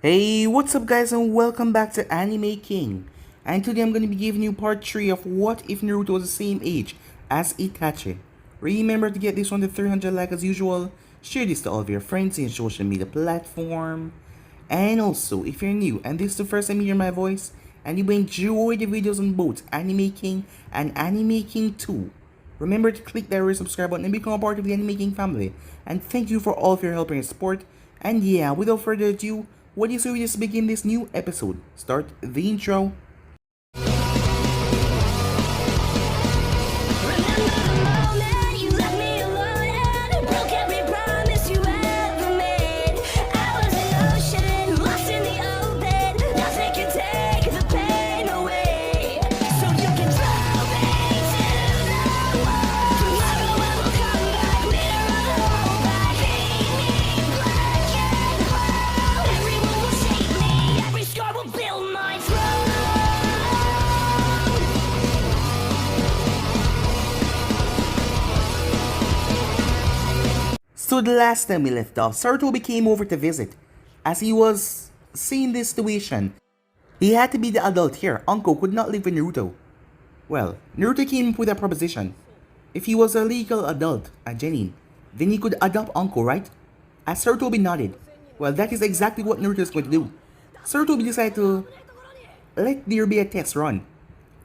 Hey, what's up guys and welcome back to Anime King. And today I'm going to be giving you part 3 of what if Naruto was the same age as Itachi. Remember to get this one to 300 like as usual, share this to all of your friends in social media platform. And also, if you're new and this is the first time you hear my voice, and you enjoy the videos on both Anime King and Anime King 2, remember to click that red subscribe button and become a part of the Anime King family. And thank you for all of your help and support. And yeah, without further ado, what do you say we just begin this new episode? Start the intro. So the last time we left off, Sarutobi came over to visit. As he was seeing this situation, he had to be the adult here. Uncle could not live with Naruto. Well, Naruto came up with a proposition. If he was a legal adult, a genin, then he could adopt Uncle, right? As Sarutobi nodded. Well, that is exactly what Naruto is going to do. Sarutobi decided to let there be a test run,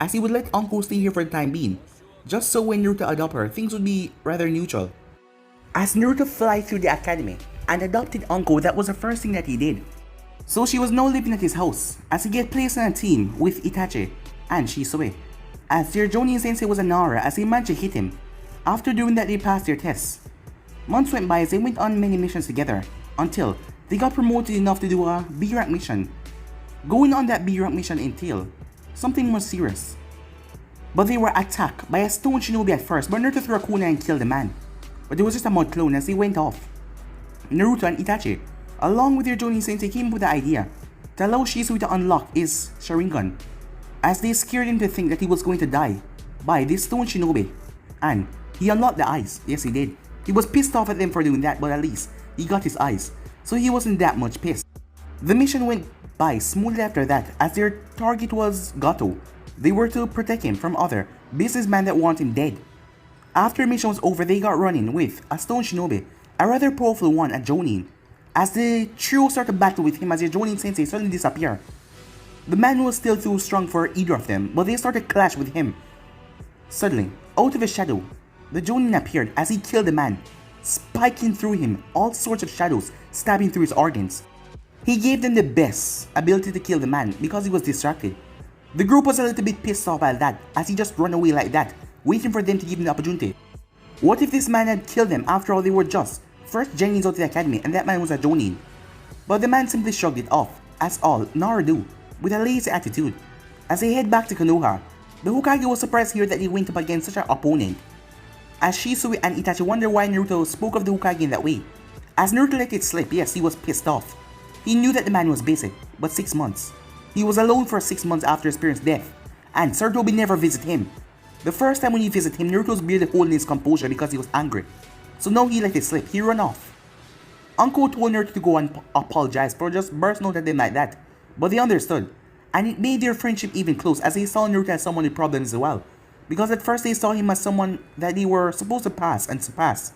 as he would let Uncle stay here for the time being, just so when Naruto adopt her, things would be rather neutral. As Naruto fly through the academy and adopted Anko, that was the first thing that he did. So she was now living at his house, as he get placed on a team with Itachi and Shisui. As their Jonin sensei was a Nara, as he managed to hit him. After doing that, they passed their tests. Months went by as they went on many missions together, until they got promoted enough to do a B rank mission. Going on that B rank mission entailed something more serious. But they were attacked by a stone shinobi at first, but Naruto threw a kunai and killed the man. But it was just a mud clone as he went off. Naruto and Itachi, along with their Jonin sensei, came up with the idea to allow Shisui to unlock his Sharingan, as they scared him to think that he was going to die by this stone shinobi. And he unlocked the eyes. Yes, he did. He was pissed off at them for doing that, but at least he got his eyes, so he wasn't that much pissed. The mission went by smoothly after that, as their target was Gato. They were to protect him from other businessmen that want him dead. After the mission was over, they got running with a stone shinobi, a rather powerful one at Jonin, as the trio started battle with him as their Jonin sensei suddenly disappeared. The man was still too strong for either of them, but they started clash with him. Suddenly, out of his shadow, the Jonin appeared as he killed the man, spiking through him all sorts of shadows, stabbing through his organs. He gave them the best ability to kill the man because he was distracted. The group was a little bit pissed off by that, as he just ran away like that, waiting for them to give him the opportunity. What if this man had killed them? After all, they were just first Genins out of the academy, and that man was a Jonin. But the man simply shrugged it off, as all Nara do, with a lazy attitude. As they head back to Konoha, the Hokage was surprised here that he went up against such an opponent. As Shisui and Itachi wonder why Naruto spoke of the Hokage in that way. As Naruto let it slip, yes, he was pissed off. He knew that the man was basic, but 6 months. He was alone for 6 months after his parents' death, and Sarutobi never visited him. The first time when he visited him, Naruto's barely holding his composure because he was angry. So now he let it slip, he ran off. Uncle told Naruto to go and apologize for just bursting out at them like that, but they understood, and it made their friendship even close as they saw Naruto as someone with problems as well, because at first they saw him as someone that they were supposed to pass and surpass,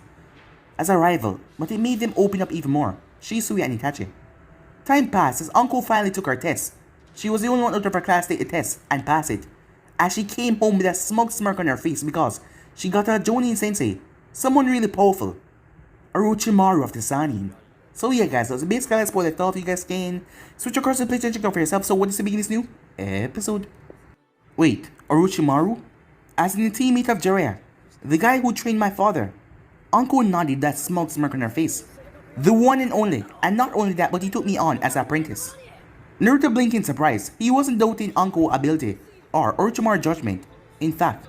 as a rival, but it made them open up even more, Shisui and Itachi. Time passed as Uncle finally took her test. She was the only one out of her class to take the test and pass it, as she came home with a smug smirk on her face because she got a Jonin sensei, someone really powerful, Orochimaru of the Sanin. So yeah guys, that's basically that's what I thought. You guys can switch across the place and check out for yourself. So what is the beginning of this new episode? Wait, Orochimaru? As in the teammate of Jiraiya, the guy who trained my father. Uncle nodded, that smug smirk on her face. The one and only, and not only that, but he took me on as an apprentice. Naruto blinked in surprise. He wasn't doubting Uncle's ability or Orochimaru's judgment. In fact,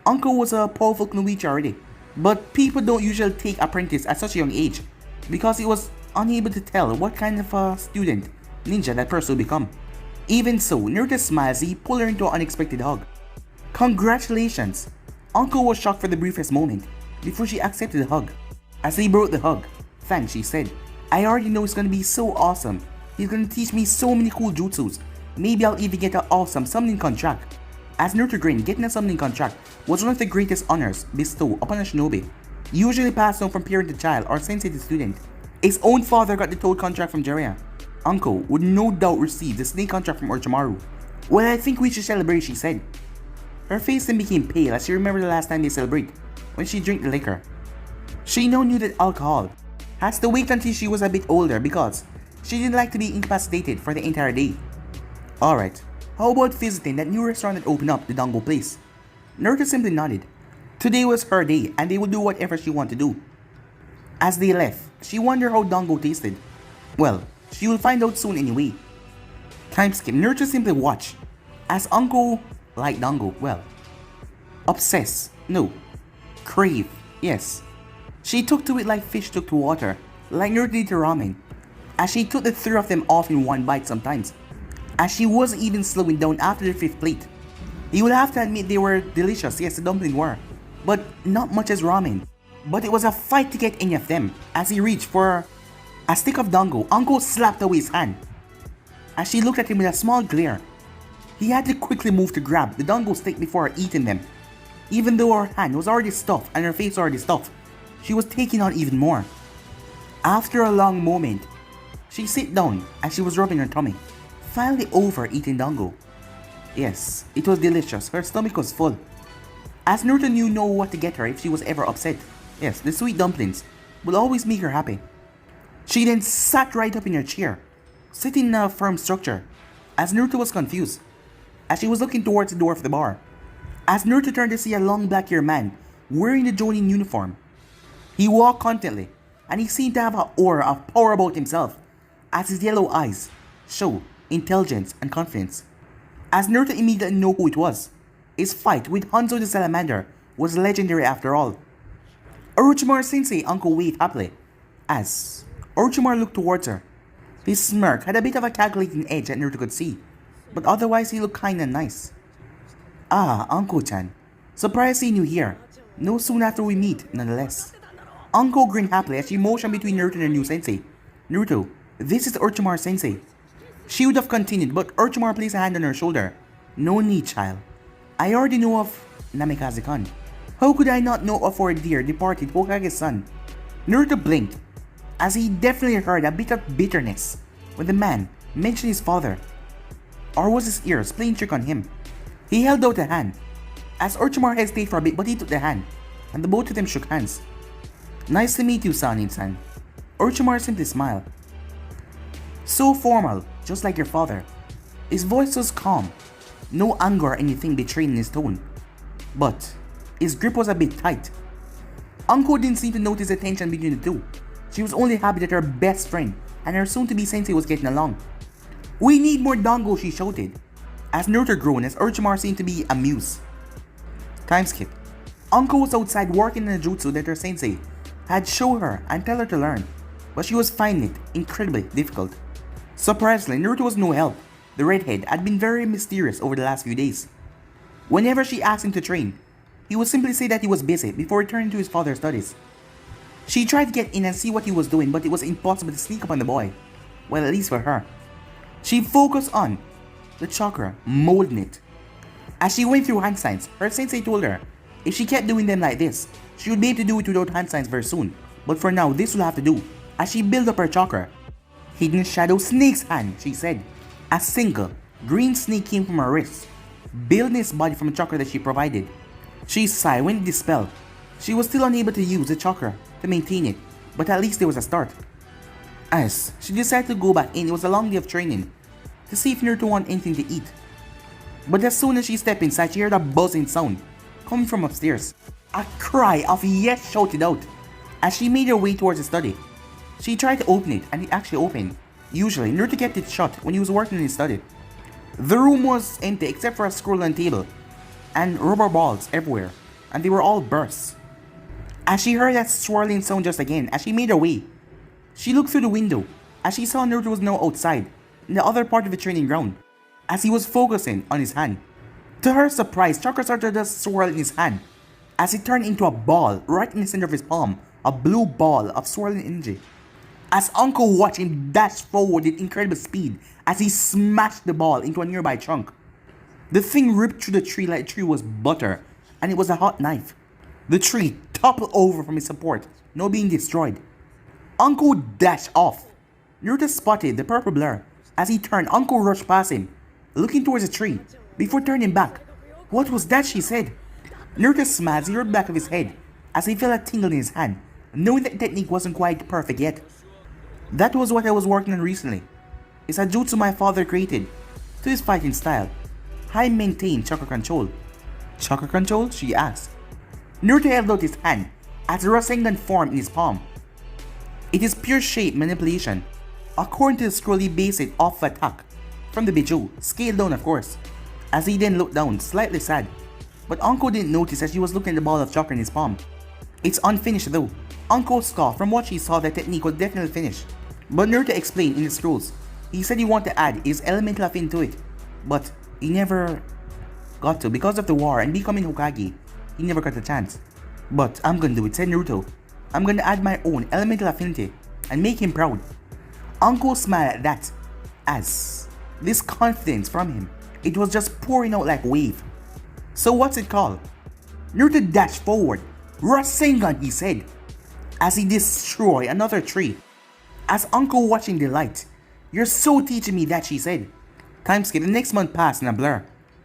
Uncle was a powerful Kunoichi already, but people don't usually take apprentice at such a young age because he was unable to tell what kind of a student ninja that person will become. Even so, Naruto smiles as he pulled her into an unexpected hug. Congratulations! Uncle was shocked for the briefest moment before she accepted the hug. As they broke the hug, thanks, she said. I already know it's gonna be so awesome. He's gonna teach me so many cool jutsus. Maybe I'll even get an awesome summoning contract. As Naruto grinned, getting a summoning contract was one of the greatest honors bestowed upon a shinobi, usually passed on from parent to child or sensei to student. His own father got the Toad contract from Jiraiya. Uncle would no doubt receive the Snake contract from Orochimaru. Well, I think we should celebrate, she said. Her face then became pale as she remembered the last time they celebrated, when she drank the liquor. She now knew that alcohol has to wait until she was a bit older because she didn't like to be incapacitated for the entire day. Alright, how about visiting that new restaurant that opened up, the Dango place? Naruto simply nodded. Today was her day and they would do whatever she wanted to do. As they left, she wondered how Dango tasted. Well, she will find out soon anyway. Time skip. Naruto simply watched as Uncle liked Dango. Well, obsess. No. Crave. Yes. She took to it like fish took to water, like Naruto did to ramen, as she took the three of them off in one bite sometimes, as she wasn't even slowing down after the fifth plate. You would have to admit they were delicious, yes the dumplings were, but not much as ramen. But it was a fight to get any of them. As he reached for a stick of dango, Uncle slapped away his hand. As she looked at him with a small glare, he had to quickly move to grab the dango stick before eating them. Even though her hand was already stuffed and her face already stuffed, she was taking on even more. After a long moment, she sat down as she was rubbing her tummy, finally over eating dango. Yes, it was delicious. Her stomach was full. As Naruto knew what to get her if she was ever upset. Yes, the sweet dumplings will always make her happy. She then sat right up in her chair, sitting in a firm structure, as Naruto was confused, as she was looking towards the door of the bar. As Naruto turned to see a long black-haired man wearing the Jonin uniform. He walked confidently, and he seemed to have an aura of power about himself, as his yellow eyes showed intelligence and confidence. As Naruto immediately knew who it was. His fight with Hanzo the Salamander was legendary after all. Orochimaru Sensei Uncle waved happily as Orochimaru looked towards her. His smirk had a bit of a calculating edge that Naruto could see, but otherwise he looked kind and nice. Ah, Uncle-chan. Surprised seeing you here. No soon after we meet, nonetheless. Uncle grinned happily as she motioned between Naruto and her new sensei. Naruto, this is Orochimaru Sensei. She would have continued, but Orochimaru placed a hand on her shoulder. No need, child. I already know of Namikaze-kun. How could I not know of our dear departed Hokage's son? Naruto blinked, as he definitely heard a bit of bitterness when the man mentioned his father. Or was his ears playing trick on him? He held out a hand, as Orochimaru hesitated for a bit, but he took the hand, and the both of them shook hands. Nice to meet you, Sanin-san. Orochimaru simply smiled. So formal, just like your father. His voice was calm, no anger or anything betrayed in his tone. But his grip was a bit tight. Uncle didn't seem to notice the tension between the two. She was only happy that her best friend and her soon-to-be sensei was getting along. We need more dango, she shouted, as Naruto groaned as Orochimaru seemed to be amused. Time skip. Uncle was outside working in a jutsu that her sensei had shown her and tell her to learn, but she was finding it incredibly difficult. Surprisingly, Naruto was no help. The redhead had been very mysterious over the last few days. Whenever she asked him to train, he would simply say that he was busy before returning to his father's studies. She tried to get in and see what he was doing, but it was impossible to sneak up on the boy. Well, at least for her. She focused on the chakra, molding it. As she went through hand signs, her sensei told her if she kept doing them like this, she would be able to do it without hand signs very soon. But for now, this will have to do. As she built up her chakra, Hidden Shadow Snake's hand, she said. A single green snake came from her wrist, building his body from the chakra that she provided. She sighed when it dispelled. She was still unable to use the chakra to maintain it, but at least there was a start. As she decided to go back in, it was a long day of training to see if Naruto wanted anything to eat. But as soon as she stepped inside, she heard a buzzing sound coming from upstairs. A cry of yes shouted out as she made her way towards the study. She tried to open it and it actually opened. Usually, Naruto kept it shut when he was working in his study. The room was empty except for a scroll on the table and rubber balls everywhere, and they were all burst. As she heard that swirling sound just again, as she made her way, she looked through the window as she saw Naruto was now outside in the other part of the training ground, as he was focusing on his hand. To her surprise, chakra started to swirl in his hand as it turned into a ball right in the center of his palm, a blue ball of swirling energy. as Uncle watched him dash forward with incredible speed as he smashed the ball into a nearby trunk. The thing ripped through the tree like the tree was butter, and it was a hot knife. The tree toppled over from its support, now being destroyed. Uncle dashed off. Naruto spotted the purple blur. As he turned, Uncle rushed past him, looking towards the tree, before turning back. "What was that?" she said. Naruto smiled as he heard the back of his head, as he felt a tingle in his hand, knowing that the technique wasn't quite perfect yet. "That was what I was working on recently. It's a jutsu my father created. To his fighting style, I maintain chakra control." "Chakra control?" she asked. Naruto held out his hand as the Rasengan formed in his palm. It is pure shape manipulation. According to the scroll, he based it off attack from the Bijou, scaled down of course, as he then looked down, slightly sad. But Uncle didn't notice as she was looking at the ball of chakra in his palm. "It's unfinished though." Uncle scoffed. From what she saw, the technique was definitely finished. But Naruto explained in the scrolls. He said he wanted to add his elemental affinity to it, but he never got to because of the war and becoming Hokage. He never got a chance. "But I'm gonna do it," said Naruto. "I'm gonna add my own elemental affinity and make him proud." Uncle smiled at that, as this confidence from him, it was just pouring out like a wave. "So what's it called?" Naruto dashed forward. "Rasengan," he said, as he destroyed another tree. As Uncle watching the light, "You're so teaching me that," she said. Time skip. The next month passed in a blur.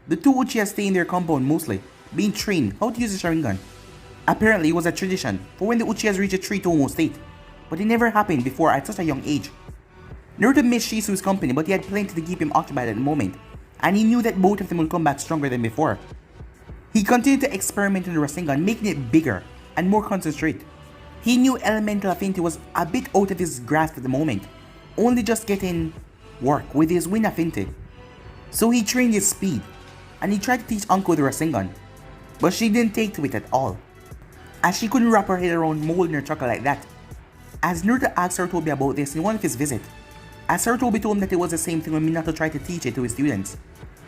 The two Uchihas stay in their compound mostly, being trained how to use the Sharingan. Apparently it was a tradition for when the Uchihas reach a tree-to-almo state, but it never happened before at such a young age. Naruto missed Shisu's company, but he had plenty to keep him occupied at the moment, and he knew that both of them would come back stronger than before. He continued to experiment on the Rasengan, making it bigger and more concentrated. He knew elemental affinity was a bit out of his grasp at the moment, only just getting work with his wind affinity. So he trained his speed, and he tried to teach Uncle the Rasengan, but she didn't take to it at all, as she couldn't wrap her head around molding her chakra like that. As Naruto asked Sarutobi about this in one of his visits, as Sarutobi told him that it was the same thing when Minato tried to teach it to his students.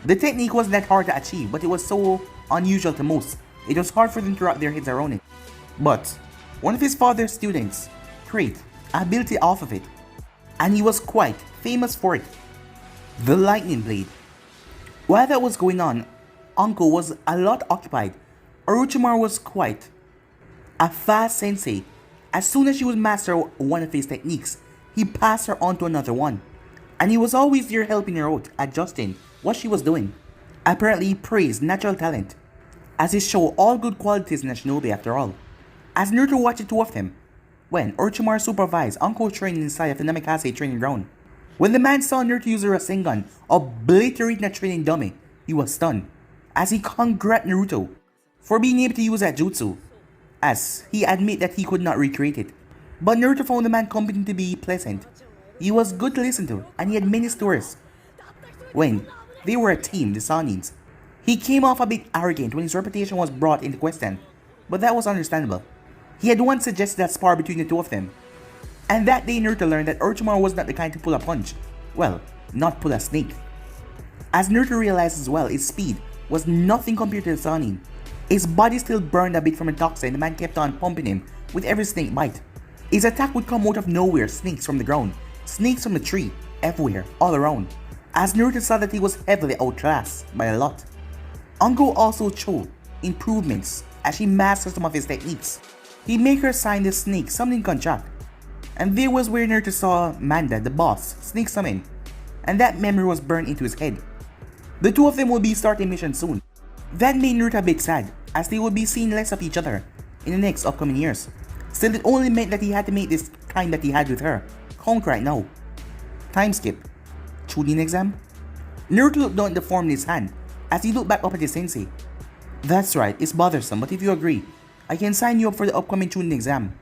The technique wasn't that hard to achieve, but it was so unusual to most, it was hard for them to wrap their heads around it. But one of his father's students created an ability off of it, and he was quite famous for it: the lightning blade. While that was going on, Uncle was a lot occupied. Orochimaru was quite a fast sensei. As soon as she would master one of his techniques, he passed her on to another one, and he was always there helping her out, adjusting what she was doing. Apparently he praised natural talent, as it showed all good qualities in a shinobi after all. As Naruto watched the two of them, when Orochimaru supervised Uncle training inside of the Namikaze training ground. When the man saw Naruto use a Rasengan, obliterating a training dummy, he was stunned, as he congratulated Naruto for being able to use that jutsu, as he admitted that he could not recreate it. But Naruto found the man competent to be pleasant. He was good to listen to, and he had many stories. When they were a team, the Sanins, he came off a bit arrogant when his reputation was brought into question, but that was understandable. He had once suggested a spar between the two of them, and that day Naruto learned that Orochimaru was not the kind to pull a punch. Well, not pull a snake. As Naruto realized as well, his speed was nothing compared to the Sanin. His body still burned a bit from a toxin, and the man kept on pumping him with every snake bite. His attack would come out of nowhere, snakes from the ground, snakes from the tree, everywhere, all around. As Naruto saw that he was heavily outclassed by a lot. Uncle also showed improvements as she mastered some of his techniques. He made her sign the snake summoning contract, and there was where Naruto saw Manda, the boss, snake summon, and that memory was burned into his head. The two of them will be starting mission soon. That made Naruto a bit sad, as they would be seeing less of each other in the next upcoming years. Still, it only meant that he had to make this time that he had with her count right now. Time skip. Chunin exam? Naruto looked down at the form in his hand as he looked back up at his sensei. "That's right, it's bothersome, but if you agree, I can sign you up for the upcoming Chunin exam."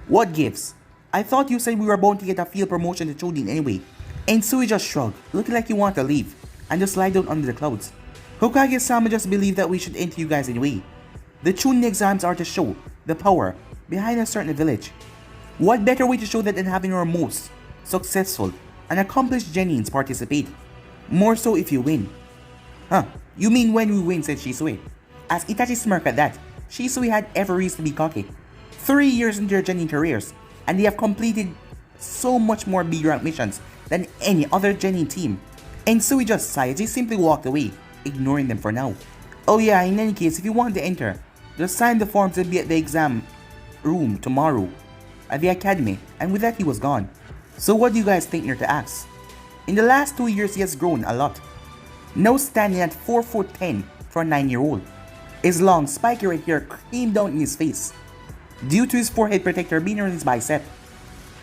"What gives? I thought you said we were bound to get a field promotion to Chunin anyway." And Sui just shrugged, looking like he wanted to leave, and just lie down under the clouds. "Hokage-sama just believed that we should enter you guys anyway. The Chunin exams are to show the power behind a certain village. What better way to show that than having our most successful and accomplished genins participate? More so if you win." "Huh, you mean when we win," said Shisui. As Itachi smirked at that, Shisui had every reason to be cocky. 3 years into their genin careers, and they have completed so much more B rank missions than any other Genin team. And so he just sighed as he simply walked away, ignoring them for now. Oh yeah, in any case, if you want to enter, just sign the forms and be at the exam room tomorrow at the academy, and with that he was gone. So what do you guys think, Naruto asks? In the last 2 years he has grown a lot. Now standing at 4'10" for a 9-year-old. His long spiky red hair came down in his face, due to his forehead protector being around his bicep,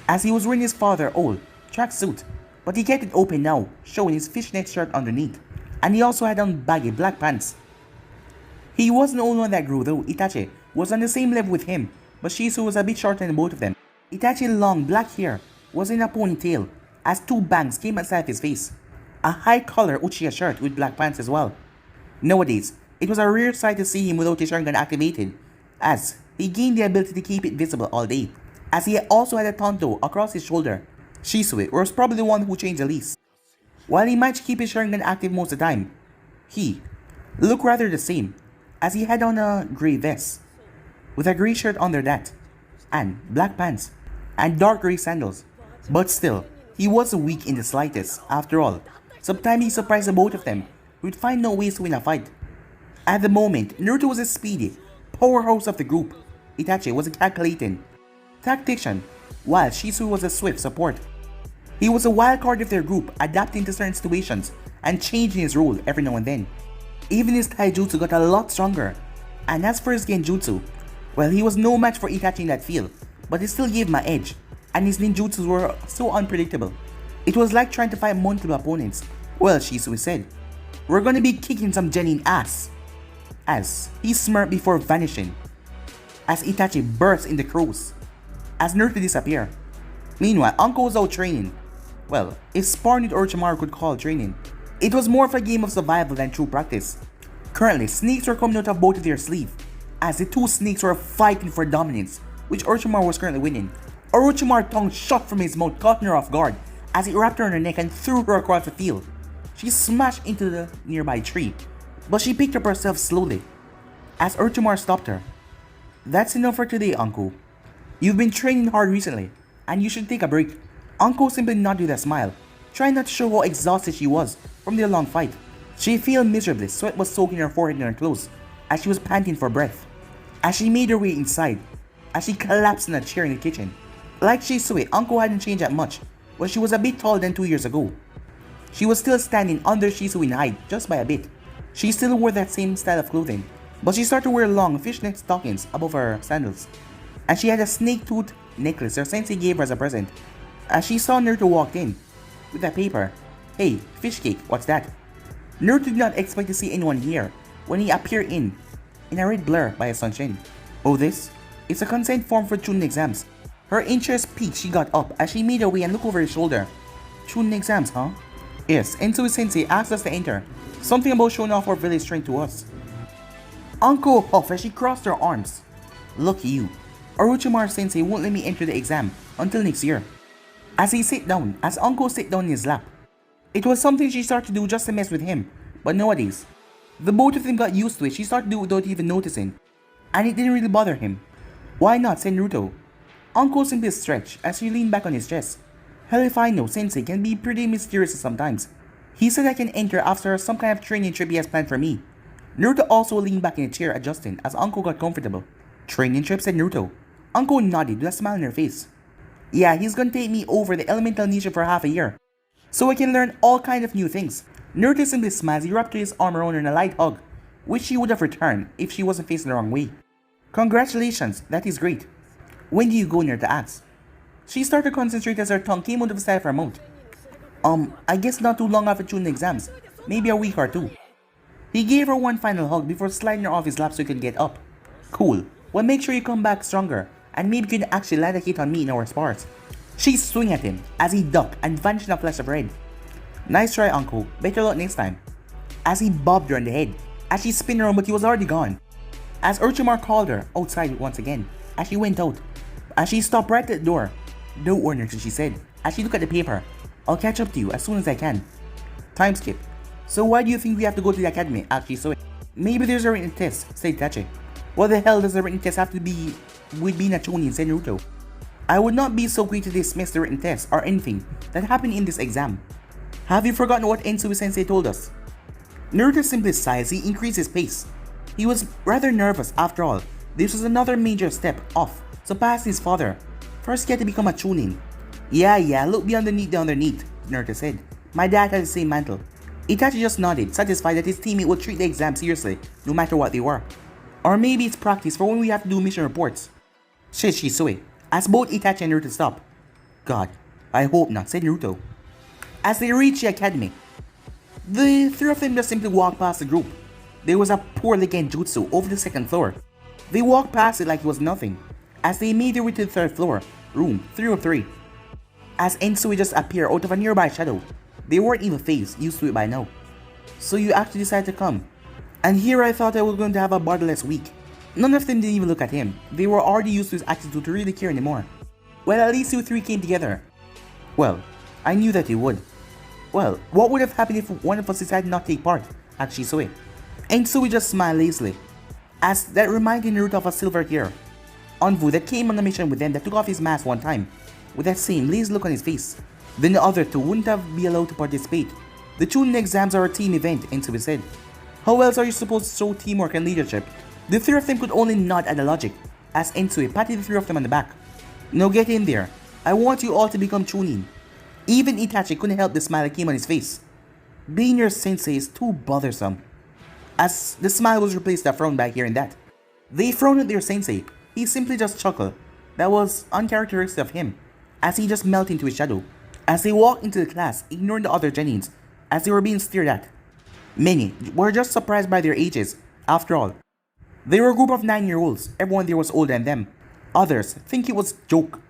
as he was wearing his father's old tracksuit, but he kept it open now, showing his fishnet shirt underneath, and he also had on baggy black pants. He wasn't the only one that grew though. Itachi was on the same level with him, but Shizu was a bit shorter than both of them. Itachi's long black hair was in a ponytail, as 2 bangs came outside his face. A high collar Uchiha shirt with black pants as well. Nowadays, it was a rare sight to see him without his Sharingan activated, as he gained the ability to keep it visible all day, as he also had a Tonto across his shoulder. Shisui was probably the one who changed the least. While he might keep his Sharingan active most of the time, he looked rather the same, as he had on a grey vest, with a grey shirt under that, and black pants, and dark grey sandals. But still, he wasn't weak in the slightest. After all, sometimes he surprised the both of them, who would find no ways to win a fight. At the moment, Naruto was a speedy powerhouse of the group. Itachi was a calculating tactician, while Shizu was a swift support. He was a wild card of their group, adapting to certain situations and changing his role every now and then. Even his taijutsu got a lot stronger, and as for his genjutsu, well, he was no match for Itachi in that field, but he still gave him an edge, and his ninjutsus were so unpredictable. It was like trying to fight multiple opponents. Well, Shizu said, "We're gonna be kicking some Genin ass," as he smirked before vanishing, as Itachi burst in the crows, as Naruto disappeared. Meanwhile, Uncle was out training. Well, if sparring with Orochimaru could call training, it was more of a game of survival than true practice. Currently, snakes were coming out of both of their sleeve, as the 2 snakes were fighting for dominance, which Orochimaru was currently winning. Orochimaru's tongue shot from his mouth, caught her off guard, as he wrapped her on her neck and threw her across the field. She smashed into the nearby tree, but she picked up herself slowly, as Orochimaru stopped her. "That's enough for today, Uncle. You've been training hard recently, and you should take a break." Uncle simply nodded with a smile, trying not to show how exhausted she was from their long fight. She failed miserably, sweat was soaking her forehead and her clothes, as she was panting for breath. As she made her way inside, as she collapsed in a chair in the kitchen. Like Shisui, Uncle hadn't changed that much, but she was a bit taller than 2 years ago. She was still standing under Shisui in height, just by a bit. She still wore that same style of clothing, but she started to wear long fishnet stockings above her sandals. And she had a snake tooth necklace her sensei gave her as a present. As she saw Naruto walk in with a paper. "Hey, fish cake, what's that?" Naruto did not expect to see anyone here when he appeared in a red blur by a sunshine. "Oh, this? It's a consent form for Chunin exams." Her interest peaked. She got up as she made her way and looked over his shoulder. "Chunin exams, huh?" "Yes, Ensui Sensei asked us to enter. Something about showing off our village strength to us." Uncle huffed as she crossed her arms. "Lucky you. Orochimaru Sensei won't let me enter the exam until next year." As Uncle sat down in his lap. It was something she started to do just to mess with him, but nowadays, the both of them got used to it. She started to do it without even noticing, and it didn't really bother him. "Why not?" said Naruto. Uncle simply stretched as he leaned back on his chest. "Hell if I know, Sensei can be pretty mysterious sometimes. He said I can enter after some kind of training trip he has planned for me." Naruto also leaned back in a chair, adjusting as Uncle got comfortable. "Training trip?" said Naruto. Uncle nodded with a smile on her face. "Yeah, he's gonna take me over the elemental niche for half a year, so I can learn all kind of new things." Naruto simply smiled as he wrapped his arm around her in a light hug, which she would have returned if she wasn't facing the wrong way. "Congratulations, that is great. When do you go?" Naruto asked. She started to concentrate as her tongue came out of the side of her mouth. I guess not too long after Chunin exams, maybe a week or 2. He gave her one final hug before sliding her off his lap so he could get up. "Cool. Well, make sure you come back stronger, and maybe you can actually land a hit on me in our spars." She swung at him as he ducked and vanished in a flash of red. "Nice try, Uncle. Better luck next time." As he bobbed her on the head, as she spun around, but he was already gone. As Orochimaru called her outside once again, as she went out. As she stopped right at the door. "Don't worry, Naruto," she said, as she looked at the paper. "I'll catch up to you as soon as I can." Time skip. "So why do you think we have to go to the academy?" asked Shisui. "Maybe there's a written test," said Itachi. "What the hell does a written test have to be with being a Chunin?" said Naruto. I would not be so quick to dismiss the written test or anything that happened in this exam. Have you forgotten what Ensui-sensei told us? Naruto simply sighed as he increased his pace. He was rather nervous after all. This was another major step off, surpassing his father. First he had to become a chunin. Yeah, look beyond the need underneath, Naruto said. My dad had the same mantle. Itachi just nodded, satisfied that his teammate would treat the exam seriously, no matter what they were. Or maybe it's practice for when we have to do mission reports, said Shisui, as both Itachi and Naruto stopped. God, I hope not, said Naruto. As they reached the academy, the three of them just simply walked past the group. There was a poorly genjutsu over the second floor. They walked past it like it was nothing, as they made their way to the third floor, room 303. As Ensui just appeared out of a nearby shadow, they weren't even phased, used to it by now. So you actually decided to come. And here I thought I was going to have a borderless week. None of them didn't even look at him. They were already used to his attitude to really care anymore. Well, at least you three came together. Well, I knew that you would. Well, what would have happened if one of us decided not to take part? Asked Shisui. Ensui just smiled lazily, as that reminded Naruto of a silver hair envoy that came on a mission with them that took off his mask one time, with that same lazy look on his face. Then the other two wouldn't have been allowed to participate. The Chunin exams are a team event, Ensui said. How else are you supposed to show teamwork and leadership? The three of them could only nod at the logic, as Ensui patted the three of them on the back. Now get in there. I want you all to become Chunin. Even Itachi couldn't help the smile that came on his face. Being your sensei is too bothersome. As the smile was replaced by a frown back here and that. They frowned at their sensei. He simply just chuckled. That was uncharacteristic of him, as he just melted into his shadow. As they walked into the class, ignoring the other Genins, as they were being stared at. Many were just surprised by their ages. After all, they were a group of 9-year-olds. Everyone there was older than them. Others think it was a joke.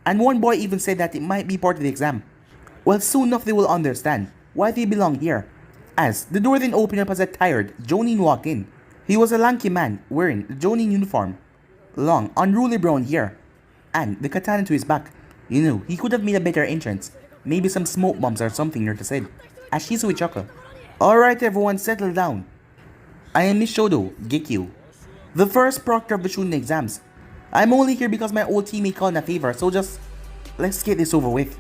And one boy even said that it might be part of the exam. Well, soon enough they will understand why they belong here. As the door then opened up as a tired Jonin walked in. He was a lanky man wearing the Jonin uniform. Long, unruly brown hair. And the katana to his back. You know, he could have made a better entrance. Maybe some smoke bombs or something, Naruto said, as Shisui chuckled. Alright everyone, settle down. I am Mishodo, Gekyu, the first proctor of the Chunin exams. I'm only here because my old teammate called in a favor, so just let's get this over with.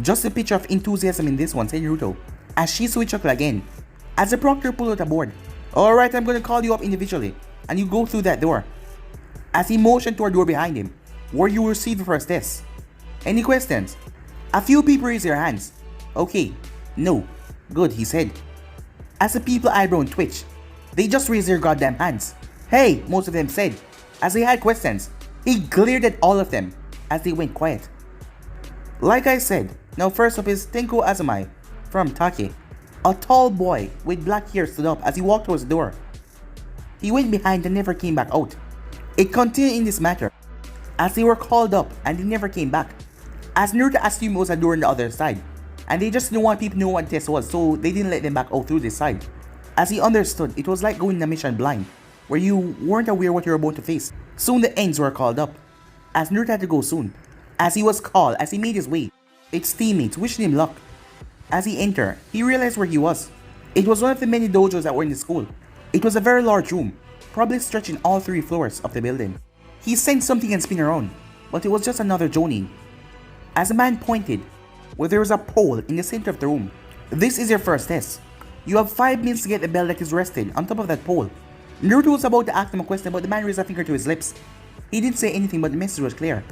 Just a picture of enthusiasm in this one, said Naruto, as Shisui chuckled again, as the proctor pulled out a board. Alright, I'm gonna call you up individually, and you go through that door. As he motioned toward a door behind him, where you will receive the first test. Any questions? A few people raised their hands. Okay, no, good, he said. As the people eyebrow twitched, they just raised their goddamn hands. Hey, most of them said, as they had questions. He glared at all of them, as they went quiet. Like I said, now first up is Tenko Azumai, from Take. A tall boy with black hair stood up as he walked towards the door. He went behind and never came back out. It continued in this matter, as they were called up and they never came back. As Naruto assumed it was a door on the other side, and they just didn't want people to know what the test was, so they didn't let them back out through this side. As he understood, it was like going on a mission blind, where you weren't aware what you were about to face. Soon the ends were called up, as Naruto had to go soon. As he was called, as he made his way, its teammates wishing him luck. As he entered, he realized where he was. It was one of the many dojos that were in the school. It was a very large room, probably stretching all 3 floors of the building. He sensed something and spun around, but it was just another Jonin. As the man pointed, where there was a pole in the center of the room. This is your first test. You have 5 minutes to get the bell that is rested on top of that pole. Naruto was about to ask him a question, but the man raised a finger to his lips. He didn't say anything, but the message was clear.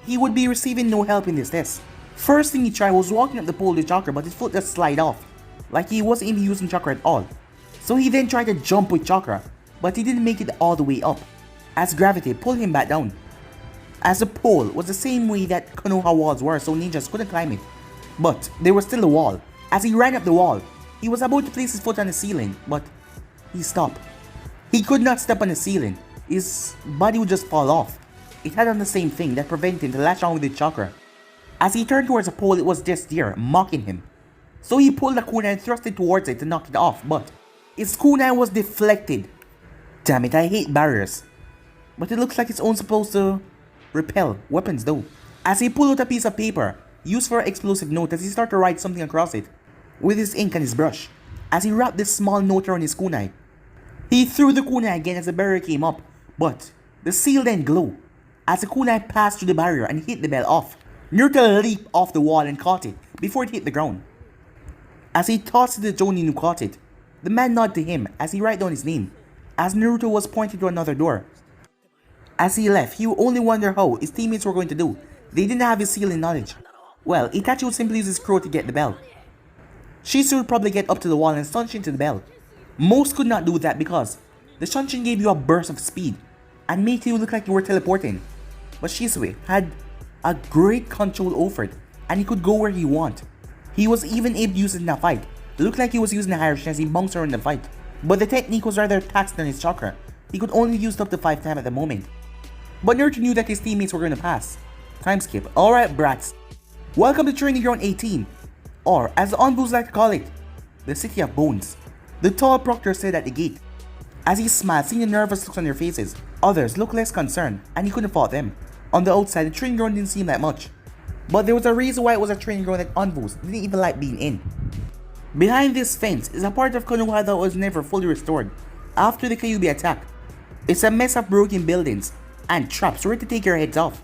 He would be receiving no help in this test. First thing he tried was walking up the pole with chakra, but his foot just slid off, like he wasn't even using chakra at all. So he then tried to jump with chakra, but he didn't make it all the way up, as gravity pulled him back down. As the pole was the same way that Konoha walls were, so ninjas couldn't climb it. But there was still a wall. As he ran up the wall, he was about to place his foot on the ceiling, but he stopped. He could not step on the ceiling. His body would just fall off. It had done the same thing that prevented him to latch on with the chakra. As he turned towards the pole, it was just there, mocking him. So he pulled the kunai and thrust it towards it to knock it off, but his kunai was deflected. Damn it, I hate barriers. But it looks like it's only supposed to repel weapons though. As he pulled out a piece of paper, used for an explosive note, as he started to write something across it, with his ink and his brush. As he wrapped this small note around his kunai, he threw the kunai again as the barrier came up, but the seal then glowed. as the kunai passed through the barrier and hit the bell off. Naruto leaped off the wall and caught it before it hit the ground. As he tossed it to the Jonin who caught it, the man nodded to him as he wrote down his name, as Naruto was pointing to another door. As he left, he would only wonder how his teammates were going to do. They didn't have his sealing knowledge. Well, Itachi would simply use his crow to get the bell. Shizu would probably get up to the wall and Shunshin to the bell. Most could not do that because the Shunshin gave you a burst of speed and made you look like you were teleporting. But Shizu had a great control over it and he could go where he wanted. He was even able to use it in a fight. It looked like he was using a Harashi as he bounced around the fight. But the technique was rather taxed on his chakra. He could only use it up to 5 times at the moment. But Naruto knew that his teammates were going to pass. Time skip. Alright brats. Welcome to Training Ground 18. Or as the Onbus like to call it, the City of Bones. The tall proctor said at the gate. As he smiled, seeing the nervous looks on their faces, others looked less concerned and he couldn't fault them. On the outside, the training ground didn't seem that much. But there was a reason why it was a training ground that Onbus didn't even like being in. Behind this fence is a part of Konoha that was never fully restored after the Kyuubi attack. It's a mess of broken buildings and traps ready to take your heads off.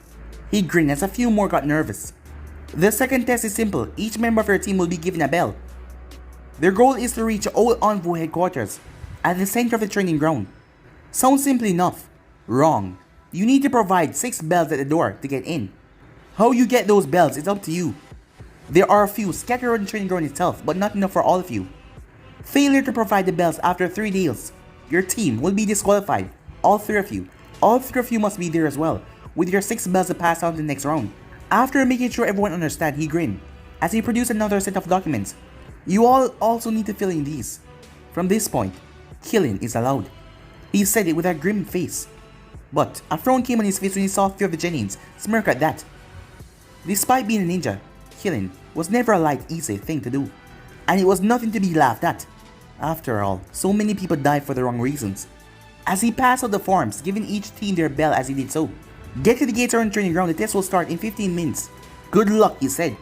He grinned as a few more got nervous. The second test is simple. Each member of your team will be given a bell. Their goal is to reach Old Onbu headquarters at the center of the training ground. Sounds simple enough. Wrong. You need to provide 6 bells at the door to get in. How you get those bells is up to you. There are a few scattered around the training ground itself, but not enough for all of you. Failure to provide the bells after 3 deals, your team will be disqualified. All 3 of you. All 3 of you must be there as well, with your 6 bells to pass on to the next round. After making sure everyone understands, he grinned as he produced another set of documents. You all also need to fill in these. From this point, killing is allowed. He said it with a grim face. But a frown came on his face when he saw 3 of the Genins smirk at that. Despite being a ninja, killing was never a light, easy thing to do. And it was nothing to be laughed at. After all, so many people died for the wrong reasons. As he passed out the forms, giving each team their bell as he did so. Get to the gates around the training ground, the test will start in 15 minutes. Good luck, he said,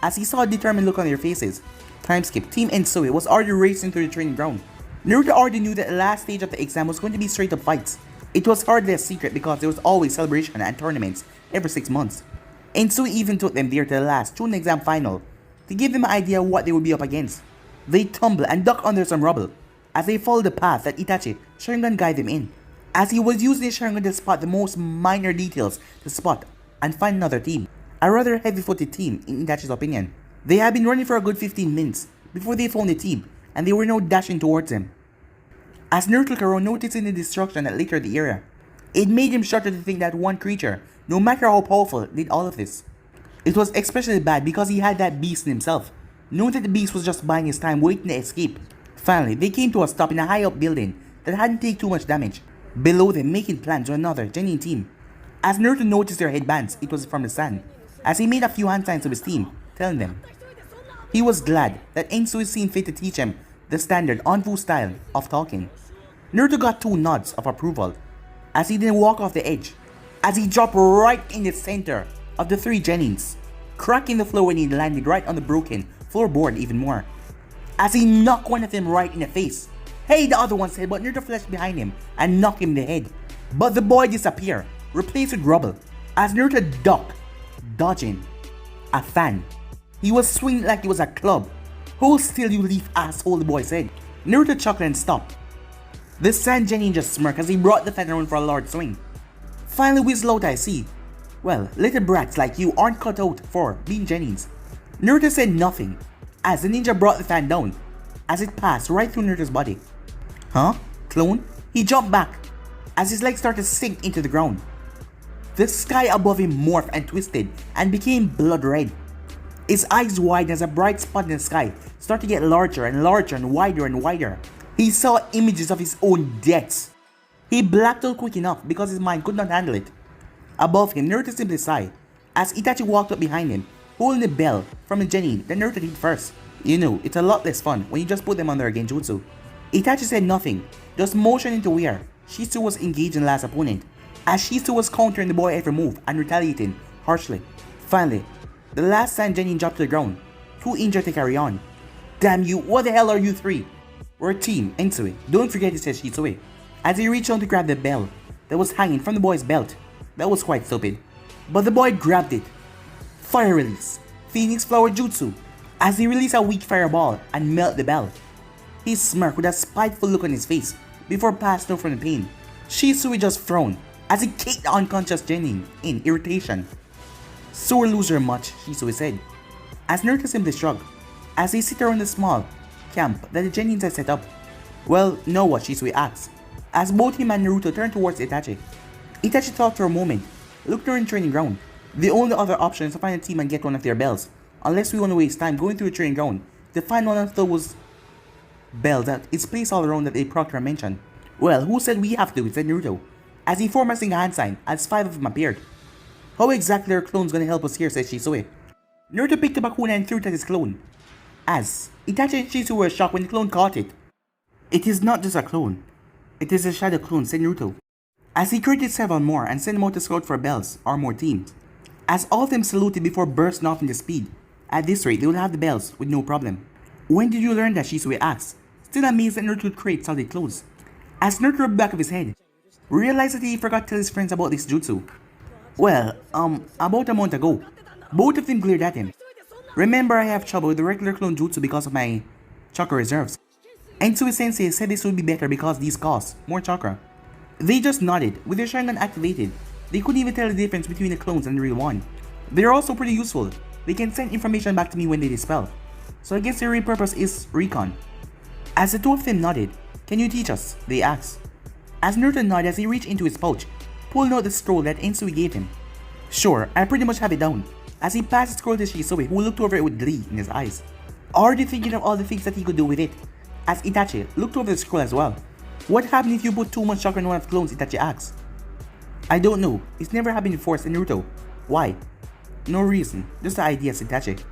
as he saw a determined look on their faces. Time skip, Team Ensui was already racing through the training ground. Naruto already knew that the last stage of the exam was going to be straight up fights. It was hardly a secret because there was always celebration and tournaments every 6 months. Ensui even took them there to the last Chunin exam final to give them an idea of what they would be up against. They tumbled and ducked under some rubble as they followed the path that Itachi Sharingan guided them in, as he was using his Sharingan to spot the most minor details to spot and find another team. A rather heavy-footed team in Itachi's opinion. They had been running for a good 15 minutes before they found the team and they were now dashing towards him. As Naruto looked around, noticing the destruction that littered the area, it made him shudder to think that one creature, no matter how powerful, did all of this. It was especially bad because he had that beast in himself, knowing that the beast was just buying his time waiting to escape. Finally, they came to a stop in a high-up building that hadn't taken too much damage. Below them, making plans with another genuine team. As Naruto noticed their headbands, it was from the sand, as he made a few hand signs to his team, telling them. He was glad that Ensui seemed fit to teach him the standard Onbu style of talking. Naruto got 2 nods of approval, as he didn't walk off the edge, as he dropped right in the center of the 3 Genins, cracking the floor when he landed right on the broken floorboard even more, as he knocked one of them right in the face. Hey, the other one said, but Naruto flashed behind him and knocked him in the head. But the boy disappeared, replaced with rubble, as Naruto ducked, dodging a fan. He was swinging like it was a club. Hold still, you leaf asshole, the boy said. Naruto chuckled and stopped. The sand Genin just smirked as he brought the fan around for a large swing. Finally whistled out, I see. Well, little brats like you aren't cut out for being Genins. Naruto said nothing as the ninja brought the fan down as it passed right through Naruto's body. Huh? Clone? He jumped back as his legs started to sink into the ground. The sky above him morphed and twisted and became blood red. His eyes widened as a bright spot in the sky started to get larger and larger and wider and wider. He saw images of his own deaths. He blacked out quick enough because his mind could not handle it. Above him, Naruto simply sighed as Itachi walked up behind him, holding the bell from the Genin that Naruto did first. You know, it's a lot less fun when you just put them under a genjutsu. Itachi said nothing, just motioning to where Shizu was engaged in the last opponent, as Shizu was countering the boy every move and retaliating harshly. Finally, the last Sand Genin dropped to the ground, too injured to carry on. Damn you, what the hell are you 3? We're a team, Ensui. Don't forget, he said Shizu, as he reached out to grab the bell that was hanging from the boy's belt. That was quite stupid. But the boy grabbed it. Fire release. Phoenix Flower Jutsu. As he released a weak fireball and melt the bell. He smirked with a spiteful look on his face before passing out from the pain. Shisui just frowned as he kicked the unconscious Genin in irritation. Sore loser much, Shisui said, as Naruto simply shrugged, as they sit around the small camp that the Genins had set up. Well, know what, Shisui asked, as both him and Naruto turned towards Itachi. Itachi thought for a moment, looked around the training ground. The only other option is to find a team and get one of their bells, unless we want to waste time going through the training ground to find one of those bells that is placed all around that the proctor mentioned. Well, who said we have to, said Naruto, as he formed a single hand sign as 5 of them appeared. How exactly are clones gonna help us here, said Shisui. Naruto picked up a kuna and threw it at his clone, as Itachi and Shisui were shocked when the clone caught it. It is not just a clone, it is a shadow clone, said Naruto, as he created 7 more and sent them out to scout for bells or more teams, as all of them saluted before bursting off into speed. At this rate, they will have the bells with no problem. When did you learn that, Shisui asked, still amazed that Naruto could create solid clothes. As Naruto rubbed the back of his head, realized that he forgot to tell his friends about this jutsu. Well, about a month ago, both of them glared at him. Remember, I have trouble with the regular clone jutsu because of my chakra reserves. And Sensei said this would be better because these cost more chakra. They just nodded. With their Sharingan activated, they couldn't even tell the difference between the clones and the real one. They're also pretty useful. They can send information back to me when they dispel. So I guess their real purpose is recon. As the two of them nodded, can you teach us? They asked. As Naruto nodded as he reached into his pouch, pulling out the scroll that Insui gave him. Sure, I pretty much have it down. As he passed the scroll to Shisui, who looked over it with glee in his eyes, already thinking of all the things that he could do with it. As Itachi looked over the scroll as well. What happened if you put too much chakra in one of the clones? Itachi asked. I don't know. It's never happened before, said Naruto. Why? No reason. Just the idea, said Itachi.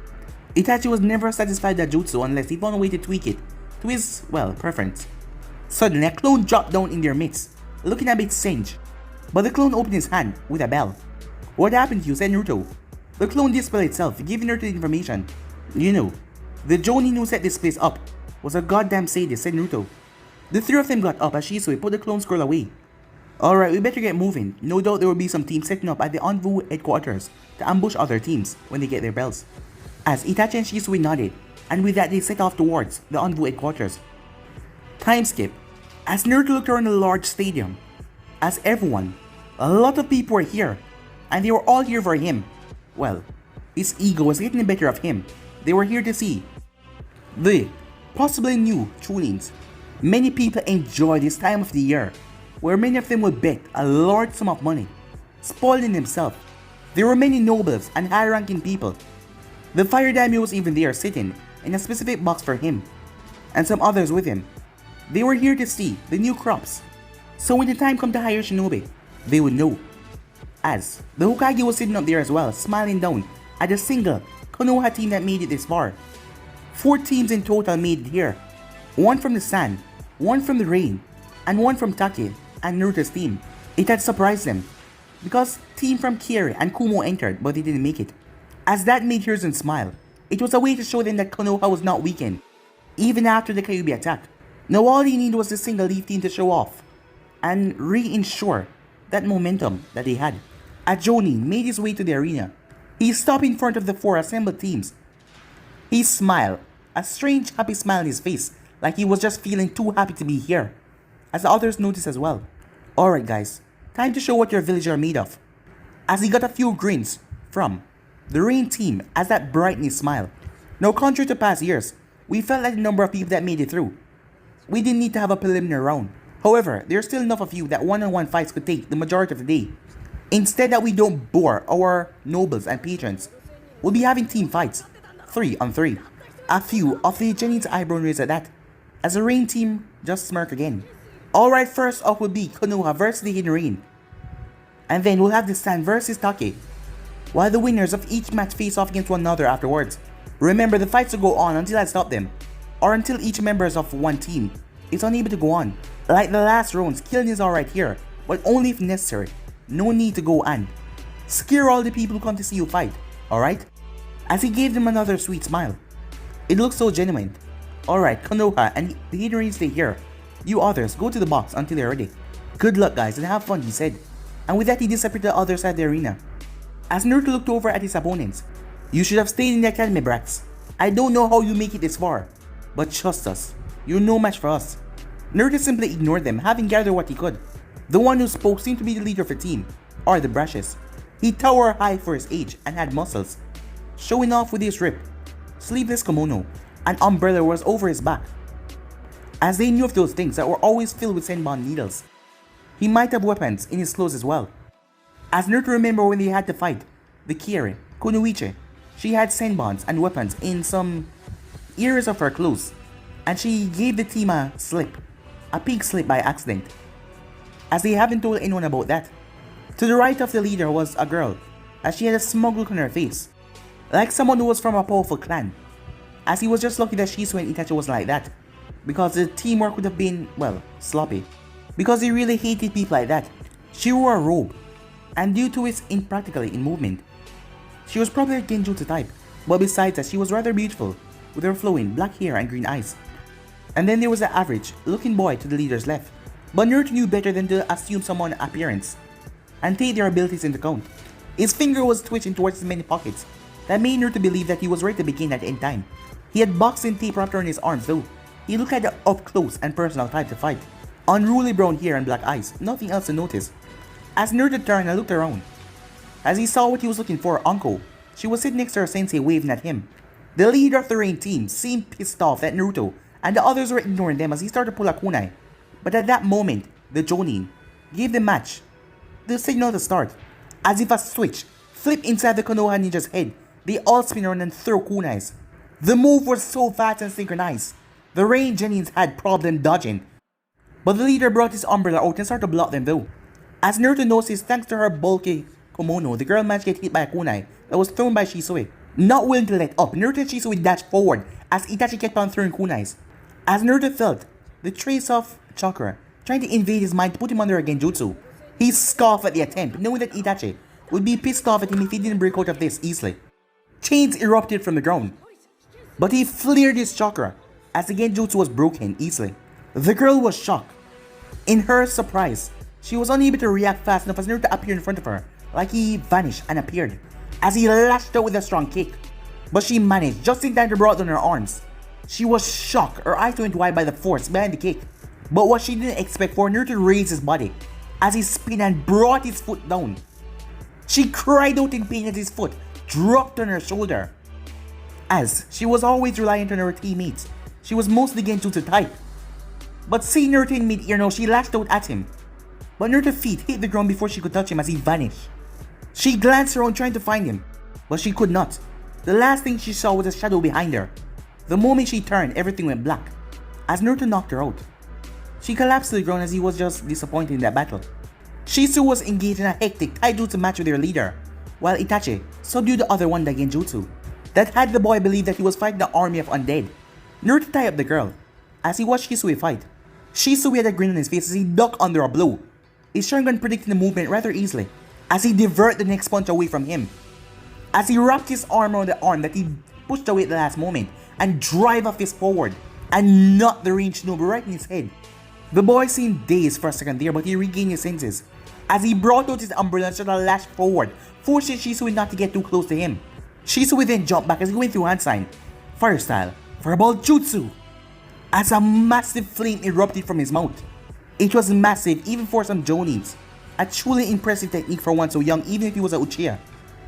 Itachi was never satisfied with jutsu unless he found a way to tweak it to his, well, preference. Suddenly, a clone dropped down in their midst, looking a bit singed. But the clone opened his hand with a bell. What happened to you? Said Naruto. The clone displayed itself, giving Naruto the information. You know, the Jonin who set this place up was a goddamn sadist, said Naruto. The 3 of them got up as Shisui put the clone scroll away. Alright, we better get moving. No doubt there will be some teams setting up at the Envu headquarters to ambush other teams when they get their bells. As Itachi and Shisui nodded, and with that they set off towards the Envu headquarters. Time skip. As Naruto looked around the large stadium, as everyone, a lot of people were here, and they were all here for him. Well, his ego was getting the better of him. They were here to see the possibly new Chulins. Many people enjoy this time of the year, where many of them will bet a large sum of money, spoiling themselves. There were many nobles and high-ranking people. The fire daimyo was even there sitting in a specific box for him, and some others with him. They were here to see the new crops, so when the time come to hire shinobi, they would know. As the Hokage was sitting up there as well, smiling down at the single Konoha team that made it this far. 4 teams in total made it here. 1 from the sand, 1 from the rain, and 1 from Take and Naruto's team. It had surprised them, because team from Kieri and Kumo entered but they didn't make it. As that made Hiruzen smile, it was a way to show them that Konoha was not weakened, even after the Kyuubi attack. Now all he needed was the single leaf team to show off, and reinsure that momentum that they had. As Jonin made his way to the arena, he stopped in front of the 4 assembled teams. He smiled, a strange happy smile on his face, like he was just feeling too happy to be here, as the others noticed as well. Alright guys, time to show what your villagers are made of. As he got a few grins from the Rain team as that brightened his smile. Now contrary to past years, we felt like the number of people that made it through. We didn't need to have a preliminary round. However, there's still enough of you that one-on-one fights could take the majority of the day. Instead that we don't bore our nobles and patrons, we'll be having team fights, 3 on 3. A few of the Genin's eyebrow raised at that, as the Rain team just smirk again. Alright, first up will be Konoha versus the Hidden Rain. And then we'll have the Sand versus Take, while the winners of each match face off against one another afterwards. Remember, the fights will go on until I stop them, or until each member of one team is unable to go on. Like the last rounds, killing is alright here, but only if necessary. No need to go and scare all the people who come to see you fight, alright? As he gave them another sweet smile. It looks so genuine. Alright, Konoha and the Hidden Rain stay here. You others, go to the box until they're ready. Good luck guys and have fun, he said. and with that he disappeared to the other side of the arena. As Naruto looked over at his opponents, "You should have stayed in the academy, brats. I don't know how you make it this far, but trust us, you're no match for us." Naruto simply ignored them, having gathered what he could. The one who spoke seemed to be the leader of the team, or the brushes. He towered high for his age and had muscles, showing off with his ripped, sleeveless kimono. An umbrella was over his back. As they knew of those things that were always filled with senbon needles, he might have weapons in his clothes as well. As Naruto remembered when they had to fight the Kiere, Kunoichi, she had senbons and weapons in some areas of her clothes, and she gave the team a pink slip by accident, as they haven't told anyone about that. To the right of the leader was a girl, as she had a smug look on her face, like someone who was from a powerful clan, as he was just lucky that Shisui and Itachi was like that, because the teamwork would have been, well, sloppy, because he really hated people like that. She wore a robe, and due to its impracticality in movement, she was probably a genjutsu type, but besides that she was rather beautiful, with her flowing black hair and green eyes. And then there was the average looking boy to the leader's left, but Naruto knew better than to assume someone's appearance and take their abilities into account. His finger was twitching towards his many pockets that made Naruto believe that he was ready to begin at any time. He had boxing tape wrapped around his arms though. He looked like the up close and personal type to fight. Unruly brown hair and black eyes, nothing else to notice. As Naruto turned and looked around, as he saw what he was looking for, Anko. She was sitting next to her sensei waving at him. The leader of the rain team seemed pissed off that Naruto and the others were ignoring them as he started to pull a kunai. But at that moment, the Jonin gave the match the signal to start. As if a switch flipped inside the Konoha ninja's head, they all spin around and throw kunais. The move was so fast and synchronized, the rain Genins had problem dodging. But the leader brought his umbrella out and started to block them though. As Naruto noticed, thanks to her bulky kimono, the girl managed to get hit by a kunai that was thrown by Shisui. Not willing to let up, Naruto and Shisui dashed forward as Itachi kept on throwing kunais. As Naruto felt the trace of chakra trying to invade his mind to put him under a genjutsu, he scoffed at the attempt, knowing that Itachi would be pissed off at him if he didn't break out of this easily. Chains erupted from the ground, but he flared his chakra as the genjutsu was broken easily. The girl was shocked. In her surprise, she was unable to react fast enough as Naruto appeared in front of her, like he vanished and appeared, as he lashed out with a strong kick. But she managed just in time to brought down her arms. She was shocked, her eyes went wide by the force behind the kick. But what she didn't expect for Naruto to raise his body, as he spun and brought his foot down. She cried out in pain as his foot dropped on her shoulder. As she was always reliant on her teammates, she was mostly genjutsu type. But seeing Naruto in mid-air now, she lashed out at him. But Naruto's feet hit the ground before she could touch him as he vanished. She glanced around trying to find him, but she could not. The last thing she saw was a shadow behind her. The moment she turned, everything went black, as Naruto knocked her out. She collapsed to the ground as he was just disappointed in that battle. Shisui was engaged in a hectic taijutsu match with their leader, while Itachi subdued the other one, the genjutsu, that had the boy believe that he was fighting an army of undead. Naruto tied up the girl, as he watched Shisui fight. Shisui had a grin on his face as he ducked under a blow, his Sharingan predicting the movement rather easily, as he diverted the next punch away from him. As he wrapped his arm around the arm that he pushed away at the last moment, and drive a fist forward, and knocked the range shinobi right in his head. The boy seemed dazed for a second there, but he regained his senses, as he brought out his umbrella and started to lash forward, forcing Shisui not to get too close to him. Shisui then jumped back as he went through hand sign, fire style, fireball jutsu, as a massive flame erupted from his mouth. It was massive even for some Jonins, a truly impressive technique for one so young even if he was a Uchiha.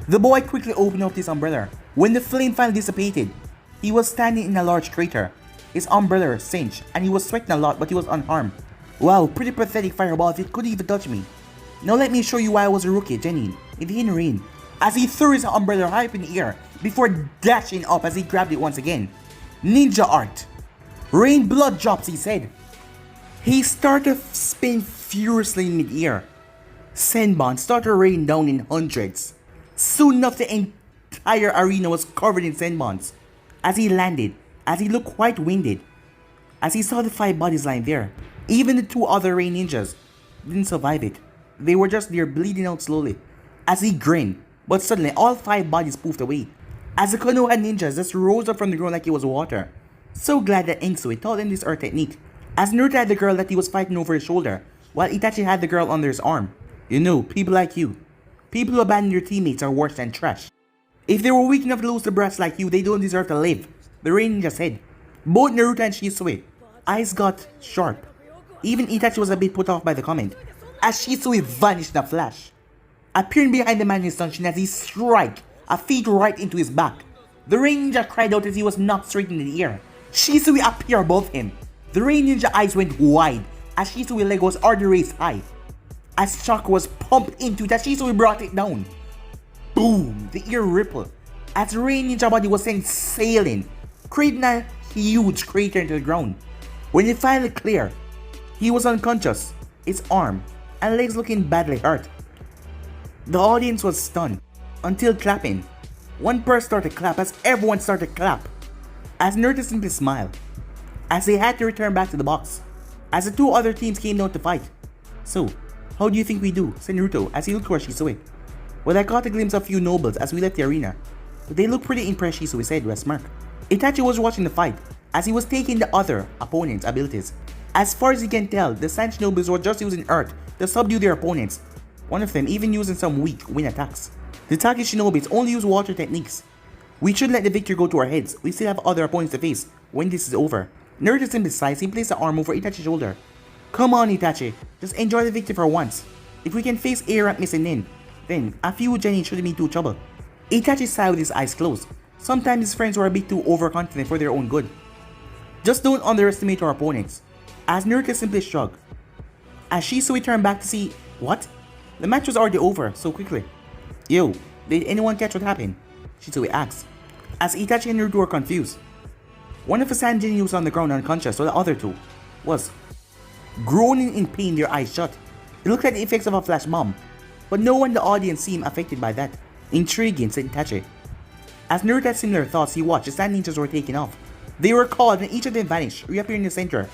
The boy quickly opened up his umbrella. When the flame finally dissipated, he was standing in a large crater. His umbrella cinched and he was sweating a lot, but he was unharmed. Wow, pretty pathetic fireball if it couldn't even touch me. Now let me show you why I was a rookie, Genin, in the hidden rain, as he threw his umbrella high up in the air before dashing up as he grabbed it once again. Ninja art. Rain blood drops, he said. He started to spin furiously in mid-air. Senbon started to rain down in hundreds. Soon enough the entire arena was covered in senbons. As he landed, as he looked quite winded, as he saw the 5 bodies lying there. Even the 2 other rain ninjas didn't survive it. They were just there bleeding out slowly. As he grinned, but suddenly all 5 bodies poofed away, as the Konoha ninjas just rose up from the ground like it was water. So glad that Ingsui taught him this earth technique, as Naruto had the girl that he was fighting over his shoulder, while Itachi had the girl under his arm. You know, people like you. People who abandon their teammates are worse than trash. If they were weak enough to lose to brats like you, they don't deserve to live. The Rain Ninja said. Both Naruto and Shisui eyes got sharp. Even Itachi was a bit put off by the comment, as Shisui vanished in a flash, appearing behind the man in sunshine as he struck a feet right into his back. The Rain Ninja cried out as he was knocked straight into the air. Shisui appeared above him. The Rain Ninja eyes went wide as Shisui's leg was already raised high. As shock was pumped into it as Shisui brought it down. Boom! The air rippled as the Rain Ninja body was sent sailing, creating a huge crater into the ground. When it finally cleared, he was unconscious, his arm and legs looking badly hurt. The audience was stunned until clapping. One person started to clap as everyone started to clap. As Naruto simply smiled, as they had to return back to the box, as the two other teams came down to fight. So, how do you think we do? Said Naruto as he looked towards Shisui. Well, I caught a glimpse of a few nobles as we left the arena. But they look pretty impressed, Shisui said with a smirk. Itachi was watching the fight as he was taking the other opponent's abilities. As far as he can tell, the Sanch nobles were just using earth to subdue their opponents. One of them even using some weak wind attacks. The Taki Shinobis only use water techniques. We should let the victory go to our heads. We still have other opponents to face when this is over. Naruto simply sighs and placed the arm over Itachi's shoulder. Come on Itachi, just enjoy the victory for once. If we can face A-rank missing in, then a few Genin shouldn't be too trouble. Itachi sighed with his eyes closed. Sometimes his friends were a bit too overconfident for their own good. Just don't underestimate our opponents. As Naruto simply shrugged. As Shisui turned back to see, what? The match was already over so quickly. Yo, did anyone catch what happened? Shisui asked. As Itachi and Naruto were confused. One of the Sanjin was on the ground unconscious while the other two was groaning in pain, their eyes shut. It looked like the effects of a flash bomb, but no one in the audience seemed affected by that. Intriguing, said Itachi. As Naruto had similar thoughts, he watched the Sand Ninjas were taken off. They were called and each of them vanished, reappearing in the center.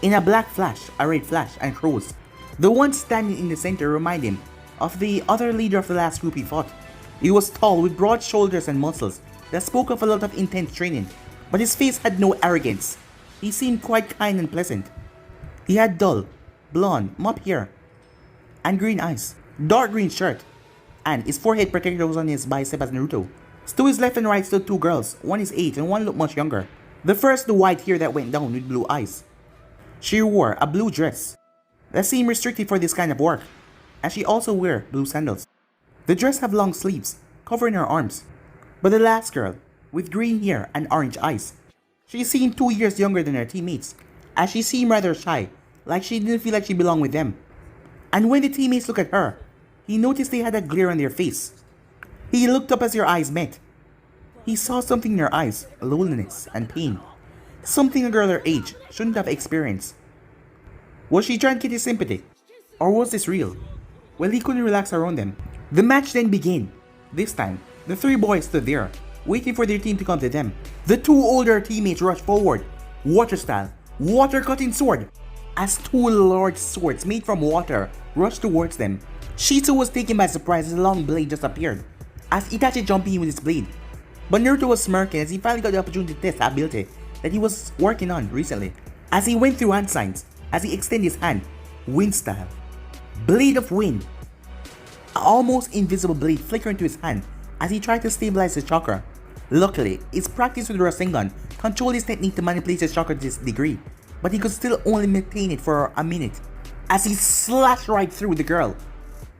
In a black flash, a red flash, and crows. The one standing in the center reminded him of the other leader of the last group he fought. He was tall with broad shoulders and muscles that spoke of a lot of intense training, but his face had no arrogance. He seemed quite kind and pleasant. He had dull, blonde, mop hair, and green eyes, dark green shirt, and his forehead protector was on his bicep as Naruto. To his left and right stood two girls, one is 8 and one looked much younger. The first the white hair that went down with blue eyes. She wore a blue dress that seemed restricted for this kind of work, and she also wore blue sandals. The dress had long sleeves, covering her arms. But the last girl, with green hair and orange eyes, she seemed 2 years younger than her teammates, as she seemed rather shy, like she didn't feel like she belonged with them. And when the teammates looked at her, he noticed they had a glare on their face. He looked up as their eyes met. He saw something in her eyes, loneliness and pain. Something a girl her age shouldn't have experienced. Was she trying to get his sympathy? Or was this real? Well, he couldn't relax around them. The match then began. This time, the three boys stood there, waiting for their team to come to them. The two older teammates rushed forward, water style, water cutting sword, as two large swords made from water rushed towards them. Shitsu was taken by surprise as a long blade just appeared, as Itachi jumped in with his blade. But Naruto was smirking as he finally got the opportunity to test the ability that he was working on recently. As he went through hand signs, as he extended his hand, wind style, blade of wind. An almost invisible blade flickered into his hand as he tried to stabilize his chakra. Luckily, his practice with Rasengan controlled his technique to manipulate his chakra to this degree, but he could still only maintain it for a minute. As he slashed right through the girl.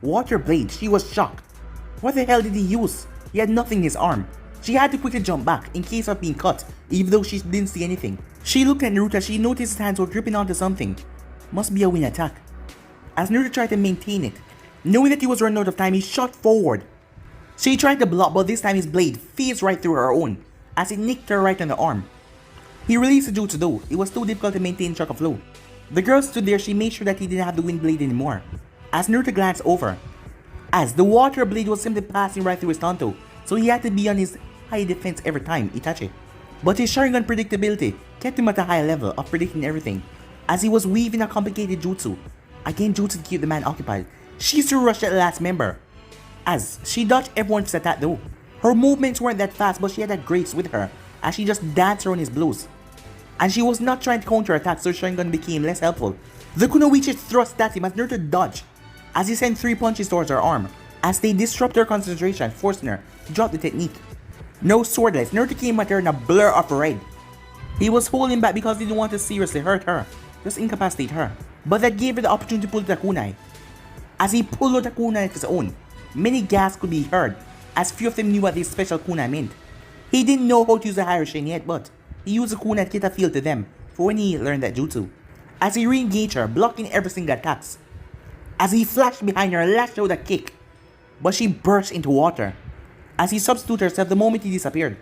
Water blade, she was shocked. What the hell did he use? He had nothing in his arm. She had to quickly jump back in case of being cut, even though she didn't see anything. She looked at Naruto as she noticed his hands were gripping onto something. Must be a wind attack. As Naruto tried to maintain it, knowing that he was running out of time, he shot forward. She tried to block, but this time his blade phased right through her own, as it nicked her right on the arm. He released the jutsu though, it was too difficult to maintain chakra flow. The girl stood there, she made sure that he didn't have the wind blade anymore. As Naruto glanced over, as the water blade was simply passing right through his tanto, so he had to be on his high defense every time, Itachi. But his Sharingan predictability kept him at a high level of predicting everything, as he was weaving a complicated jutsu. Again, jutsu to keep the man occupied. Shizuru rushed at the last member, as she dodged everyone's attack though. Her movements weren't that fast, but she had that grace with her, as she just danced around his blows. And she was not trying to counter attack, so Sharingan became less helpful. The Kunoichi thrust at him as Naruto dodged. as he sent 3 punches towards her arm, as they disrupt her concentration, forcing her to drop the technique. No swordless, Naruto came at her in a blur of red. He was holding back because he didn't want to seriously hurt her, just incapacitate her. But that gave her the opportunity to pull the kunai. As he pulled out the kunai of his own, many gasps could be heard, as few of them knew what this special kunai meant. He didn't know how to use a higher shin yet, but he used the kunai to get a feel to them for when he learned that jutsu. As he re-engaged her, blocking every single attacks. As he flashed behind her, lashed out a kick, but she burst into water. As he substituted herself the moment he disappeared,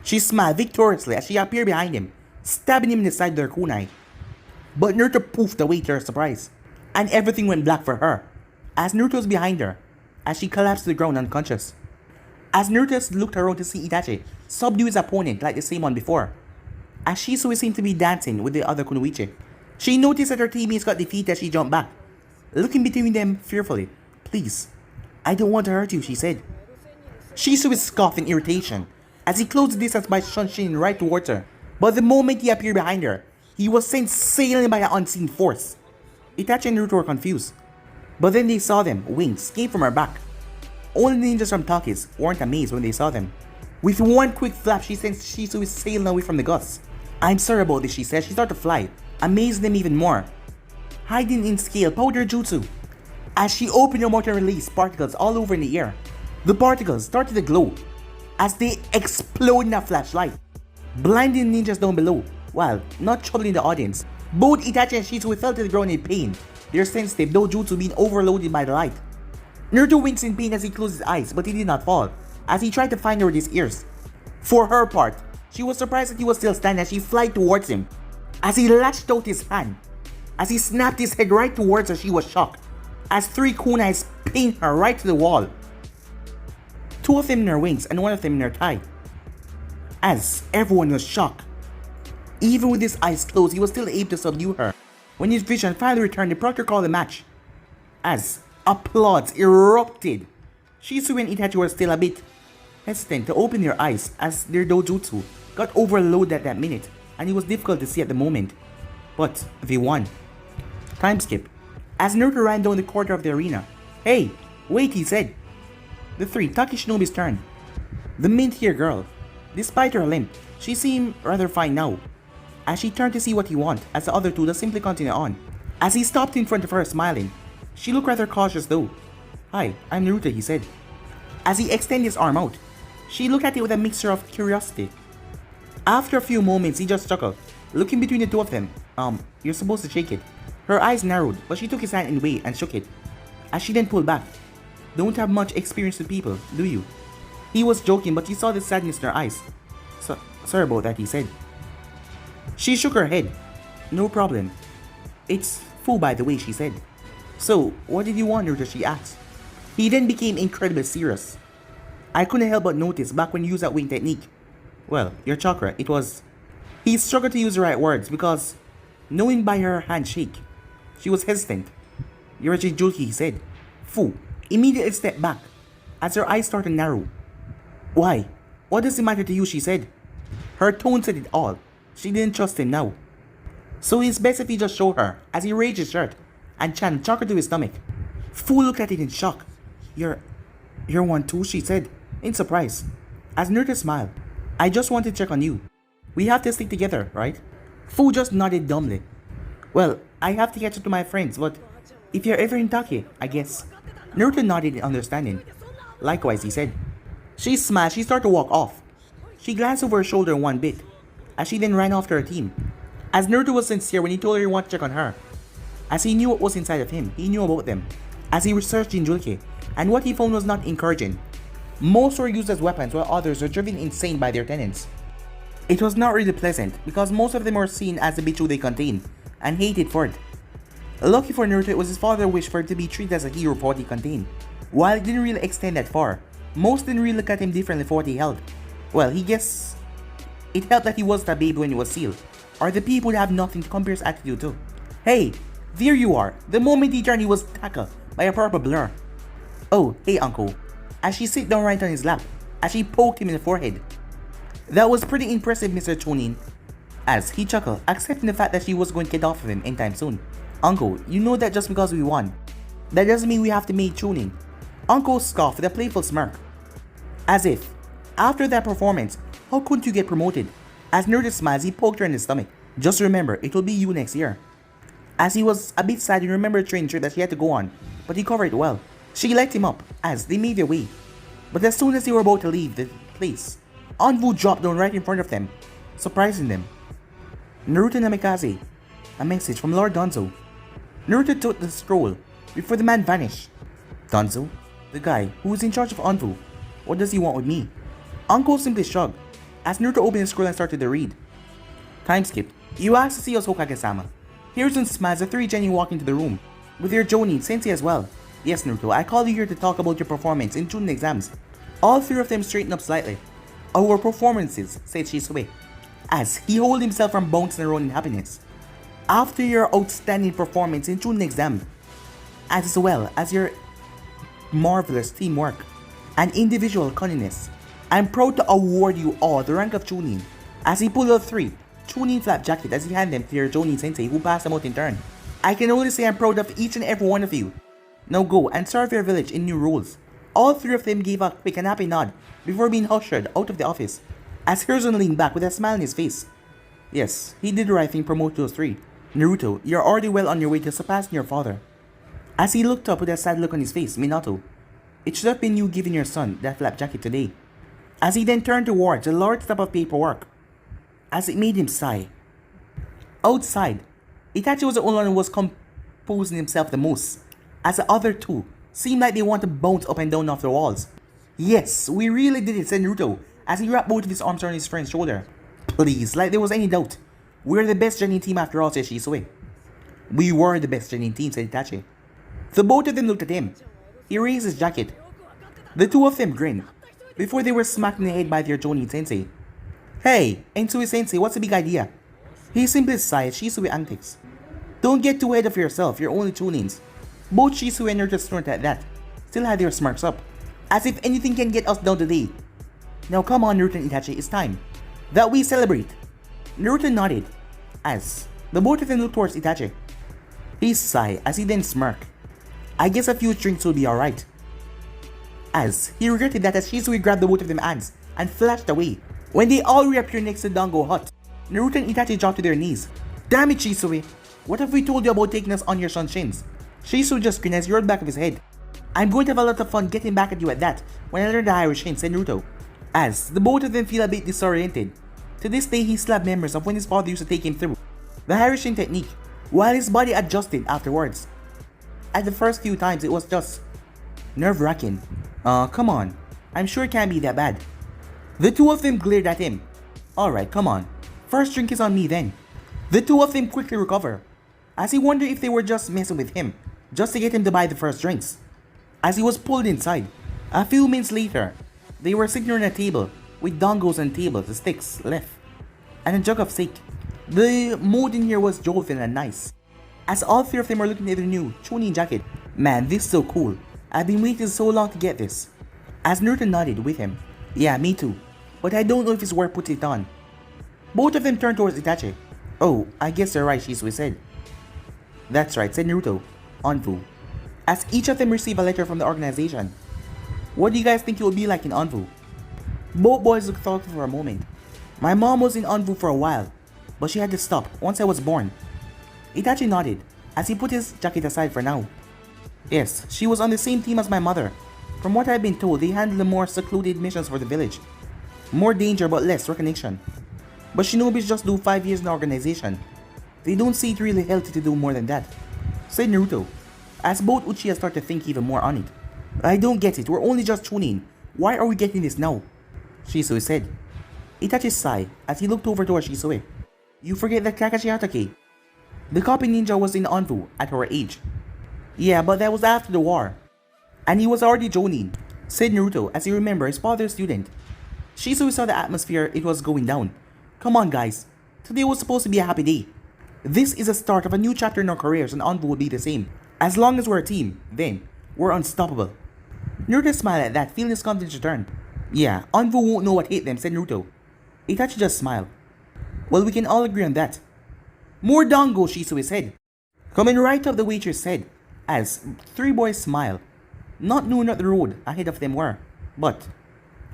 she smiled victoriously as she appeared behind him, stabbing him in the side with her kunai. But Naruto poofed away to her surprise, and everything went black for her, as Naruto was behind her, as she collapsed to the ground unconscious. As Naruto looked around to see Itachi subdue his opponent like the same one before, as Shisui seemed to be dancing with the other kunoichi. She noticed that her teammates got defeated as she jumped back, looking between them fearfully. "Please, I don't want to hurt you," she said. Shisui scoffed in irritation as he closed the distance by shunning right towards her. But the moment he appeared behind her, he was sent sailing by an unseen force. Itachi and Naruto were confused, but then they saw them. Wings came from her back. Only the ninjas from Takis weren't amazed when they saw them. With one quick flap, she sent Shisui sailing away from the gusts. "I'm sorry about this," she said. She started to fly, amazing them even more. Hiding in scale powder jutsu. As she opened her mouth and released particles all over in the air. The particles started to glow as they exploded in a flashlight, blinding ninjas down below, while not troubling the audience. Both Itachi and Shisui fell to the ground in pain, their sensitive jutsu being overloaded by the light. Naruto winced in pain as he closed his eyes, but he did not fall, as he tried to find her with his ears. For her part, she was surprised that he was still standing as she flied towards him. As he lashed out his hand, as he snapped his head right towards her, she was shocked, as 3 kunais pinned her right to the wall. 2 of them in her wings and 1 of them in her thigh. As everyone was shocked. Even with his eyes closed, he was still able to subdue her. When his vision finally returned, the proctor called the match. As applause erupted, Shisui and Itachi were still a bit hesitant to open their eyes as their dojutsu got overloaded at that minute, and it was difficult to see at the moment. But they won. Time skip. As Naruto ran down the corridor of the arena. "Hey, wait," he said. The 3, Takishinobu's turn. The mint-haired girl. Despite her limp, she seemed rather fine now. As she turned to see what he wanted, as the other 2 just simply continued on. As he stopped in front of her smiling, she looked rather cautious though. "Hi, I'm Naruto," he said. As he extended his arm out, she looked at it with a mixture of curiosity. After a few moments, he just chuckled, looking between the 2 of them. You're supposed to shake it." Her eyes narrowed, but she took his hand away and shook it, as she then pulled back. "Don't have much experience with people, do you?" He was joking, but he saw the sadness in her eyes. Sorry about that," he said. She shook her head. "No problem. It's full, by the way," she said. "So, what did you want, Naruto?" she asked. He then became incredibly serious. "I couldn't help but notice back when you used that wing technique. Well, your chakra, it was..." He struggled to use the right words because, knowing by her handshake, she was hesitant. "You're a Jinchuriki," he said. Fu immediately stepped back as her eyes started to narrow. "Why? What does it matter to you?" she said. Her tone said it all. She didn't trust him now. So it's best if he just showed her, as he raised his shirt and channeled chakra to his stomach. Fu looked at it in shock. You're one too," she said, in surprise. As Naruto smiled. "I just wanted to check on you. We have to stick together, right?" Fu just nodded dumbly. "Well, I have to catch up to my friends, but if you're ever in Taki, I guess." Naruto nodded in understanding. "Likewise," he said. She smiled. She started to walk off. She glanced over her shoulder one bit, as she then ran off to her team. As Naruto was sincere when he told her he wanted to check on her. As he knew what was inside of him, he knew about them. As he researched Jinchuriki, and what he found was not encouraging. Most were used as weapons, while others were driven insane by their tenants. It was not really pleasant, because most of them were seen as the Bichu they contained, and hated for it. Lucky for Naruto, it was his father's wish for it to be treated as a hero for what he contained. While it didn't really extend that far, most didn't really look at him differently for what he held. Well, he guessed it helped that he wasn't a baby when he was sealed, or the people would have nothing to compare his attitude to. Hey, there you are. The moment he turned, he was tackled by a purple blur. Oh, hey uncle. As she sat down right on his lap, as she poked him in the forehead. That was pretty impressive, Mr. Chunin. As he chuckled, accepting the fact that she was going to get off of him anytime soon. Uncle, you know that just because we won, That doesn't mean we have to make tuning. Uncle scoffed with a playful smirk. As if, after that performance, how couldn't you get promoted? As Naruto smiled, he poked her in the stomach. Just remember, it will be you next year. As he was a bit sad, he remembered a train trip that she had to go on, but he covered it well. She let him up as they made their way. But as soon as they were about to leave the place, Anvu dropped down right in front of them, surprising them. Naruto Namikaze, a message from Lord Danzo. Naruto took the scroll before the man vanished. Danzo, the guy who was in charge of Anvu, what does he want with me? Uncle simply shrugged as Naruto opened the scroll and started to read. Time skip. You asked to see us, Hokage-sama. Hiruzen smiles as the three genin walk into the room, with your Jonin Sensei as well. Yes, Naruto, I called you here to talk about your performance in Chunin exams. All three of them straightened up slightly. Our performances, said Shisui, as he held himself from bouncing around in happiness. After your outstanding performance in Chunin exam, as well as your marvelous teamwork and individual cunningness, I'm proud to award you all the rank of Chunin. As he pulled out three Chunin flap jacket as he handed them to your Jonin Sensei who passed them out in turn. I can only say I'm proud of each and every one of you. Now go and serve your village in new roles. All three of them gave a quick and happy nod before being ushered out of the office, as Hiruzen leaned back with a smile on his face. Yes, he did the right thing, promote those three. Naruto, you're already well on your way to surpassing your father. As he looked up with a sad look on his face, Minato, it should have been you giving your son that flap jacket today. As he then turned towards a large step of paperwork, as it made him sigh. Outside, Itachi was the only one who was composing himself the most, as the other two seemed like they wanted to bounce up and down off the walls. Yes, we really did it, said Naruto, as he wrapped both of his arms around his friend's shoulder. Please, like there was any doubt. We're the best genin team after all, said Shisui. We were the best genin team, said Itachi. The both of them looked at him. He raised his jacket. The two of them grinned, before they were smacked in the head by their Jonin Sensei. Hey, Ensui Sensei, what's the big idea? He simply sighed at Shisui antics. Don't get too ahead of yourself, you're only Chunins. Both Shisui and Naruto snorted at that, still had their smirks up, as if anything can get us down today. Now come on, Naruto and Itachi, it's time that we celebrate. Naruto nodded, as the both of them looked towards Itachi. He sighed as he then smirked. I guess a few drinks will be alright. As he regretted that as Shisui grabbed the both of them hands and flashed away. When they all reappeared next to Dango hut, Naruto and Itachi dropped to their knees. Damn it, Shisui! What have we told you about taking us on your son's shins? Shisui just grinned as he rolled back of his head. I'm going to have a lot of fun getting back at you at that when I learn the Irish shin, said Naruto. As the both of them feel a bit disoriented. To this day, he still had memories of when his father used to take him through the Irish shin technique, while his body adjusted afterwards. At the first few times, it was just nerve-wracking. Come on. I'm sure it can't be that bad. The two of them glared at him. Alright, come on. First drink is on me then. The two of them quickly recover, as he wondered if they were just messing with him, just to get him to buy the first drinks. As he was pulled inside, a few minutes later, they were sitting on a table, with dongos on tables, the sticks left, and a jug of sake. The mood in here was jovial and nice, as all three of them were looking at their new Chunin jacket. Man, this is so cool. I've been waiting so long to get this. As Naruto nodded with him. Yeah, me too. But I don't know if it's worth putting it on. Both of them turned towards Itachi. Oh, I guess you're right, Shisui said. That's right, said Naruto, Anvu, as each of them received a letter from the organization. What do you guys think it will be like in Anvu? Both boys looked thoughtful for a moment. My mom was in Anvu for a while, but she had to stop once I was born. Itachi nodded, as he put his jacket aside for now. Yes, she was on the same team as my mother. From what I've been told, they handle the more secluded missions for the village. More danger but less recognition. But Shinobis just do 5 years in the organization. They don't see it really healthy to do more than that, said Naruto, as both Uchiha start to think even more on it. I don't get it, we're only just Chunin. Why are we getting this now? Shisui said. Itachi sighed as he looked over towards Shisui. You forget that Kakashi Hatake, the copy ninja, was in Anvu at her age. Yeah, but that was after the war. And he was already Jonin, said Naruto as he remembered his father's student. Shisui saw the atmosphere it was going down. Come on guys, today was supposed to be a happy day. This is the start of a new chapter in our careers and Anvu will be the same. As long as we're a team, then we're unstoppable. Naruto smiled at that, feeling his confidence return. Yeah, Anvu won't know what hit them, said Naruto. Itachi just smiled. Well, we can all agree on that. More dango, Shisui said. Coming right up, the waitress said, as three boys smile, not knowing what the road ahead of them were. But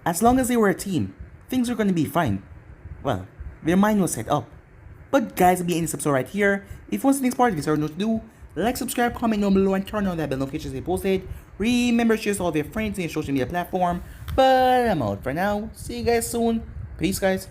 as long as they were a team, things were gonna be fine. Well, their mind was set up. But guys, be any subscribe right here. If you want to see next part, if you know what to do, like, subscribe, comment down below, and turn on that bell notifications they posted. Remember, share to all of your friends in your social media platform. But I'm out for now. See you guys soon. Peace, guys.